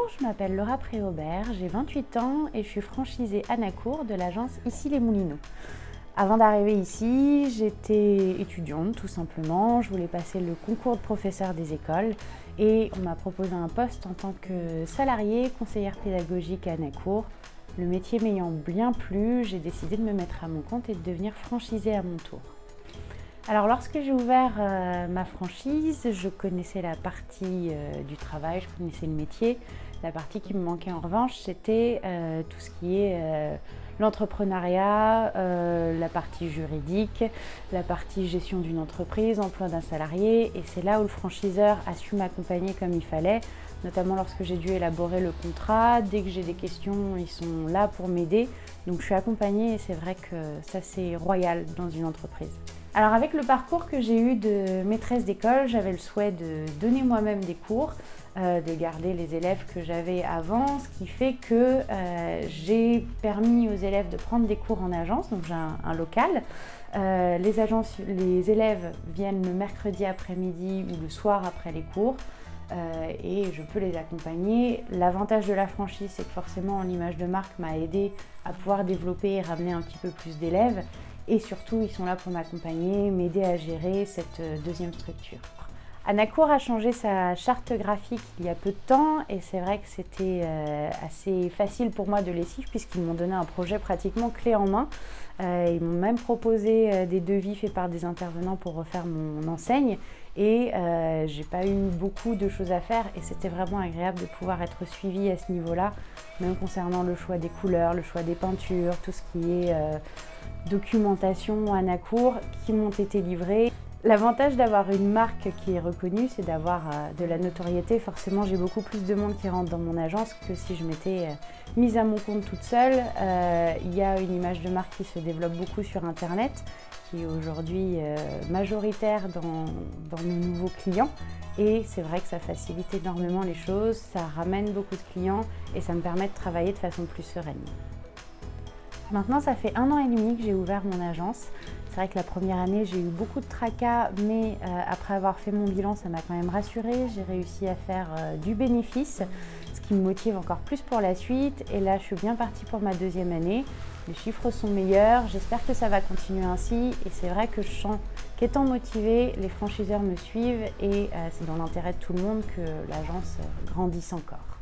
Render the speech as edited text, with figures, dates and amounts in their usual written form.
je m'appelle Laura Préaubert, j'ai 28 ans et je suis franchisée Anacour de l'agence Issy-les-Moulineaux. Avant d'arriver ici, j'étais étudiante tout simplement, je voulais passer le concours de professeur des écoles et on m'a proposé un poste en tant que salariée conseillère pédagogique à Anacour. Le métier m'ayant bien plu, j'ai décidé de me mettre à mon compte et de devenir franchisée à mon tour. Alors lorsque j'ai ouvert ma franchise, je connaissais la partie du travail, je connaissais le métier. La partie qui me manquait en revanche, c'était tout ce qui est l'entrepreneuriat, la partie juridique, la partie gestion d'une entreprise, emploi d'un salarié. Et c'est là où le franchiseur a su m'accompagner comme il fallait, notamment lorsque j'ai dû élaborer le contrat. Dès que j'ai des questions, ils sont là pour m'aider. Donc je suis accompagnée et c'est vrai que ça c'est royal dans une entreprise. Alors avec le parcours que j'ai eu de maîtresse d'école, j'avais le souhait de donner moi-même des cours, de garder les élèves que j'avais avant, ce qui fait que j'ai permis aux élèves de prendre des cours en agence, donc j'ai un local. Les élèves viennent le mercredi après-midi ou le soir après les cours. Et je peux les accompagner. L'avantage de la franchise, c'est que forcément l'image de marque m'a aidé à pouvoir développer et ramener un petit peu plus d'élèves. Et surtout, ils sont là pour m'accompagner, m'aider à gérer cette deuxième structure. Anacour a changé sa charte graphique il y a peu de temps et c'est vrai que c'était assez facile pour moi de les suivre puisqu'ils m'ont donné un projet pratiquement clé en main. Ils m'ont même proposé des devis faits par des intervenants pour refaire mon enseigne et j'ai pas eu beaucoup de choses à faire et c'était vraiment agréable de pouvoir être suivie à ce niveau-là, même concernant le choix des couleurs, le choix des peintures, tout ce qui est documentation Anacour qui m'ont été livrées. L'avantage d'avoir une marque qui est reconnue, c'est d'avoir de la notoriété. Forcément, j'ai beaucoup plus de monde qui rentre dans mon agence que si je m'étais mise à mon compte toute seule. Il y a une image de marque qui se développe beaucoup sur Internet, qui est aujourd'hui majoritaire dans nos nouveaux clients. Et c'est vrai que ça facilite énormément les choses, ça ramène beaucoup de clients et ça me permet de travailler de façon plus sereine. Maintenant, ça fait 1 an et demi que j'ai ouvert mon agence. C'est vrai que la première année, j'ai eu beaucoup de tracas, mais après avoir fait mon bilan, ça m'a quand même rassurée. J'ai réussi à faire du bénéfice, ce qui me motive encore plus pour la suite. Et là, je suis bien partie pour ma 2e année. Les chiffres sont meilleurs, j'espère que ça va continuer ainsi. Et c'est vrai que je sens qu'étant motivée, les franchiseurs me suivent et c'est dans l'intérêt de tout le monde que l'agence grandisse encore.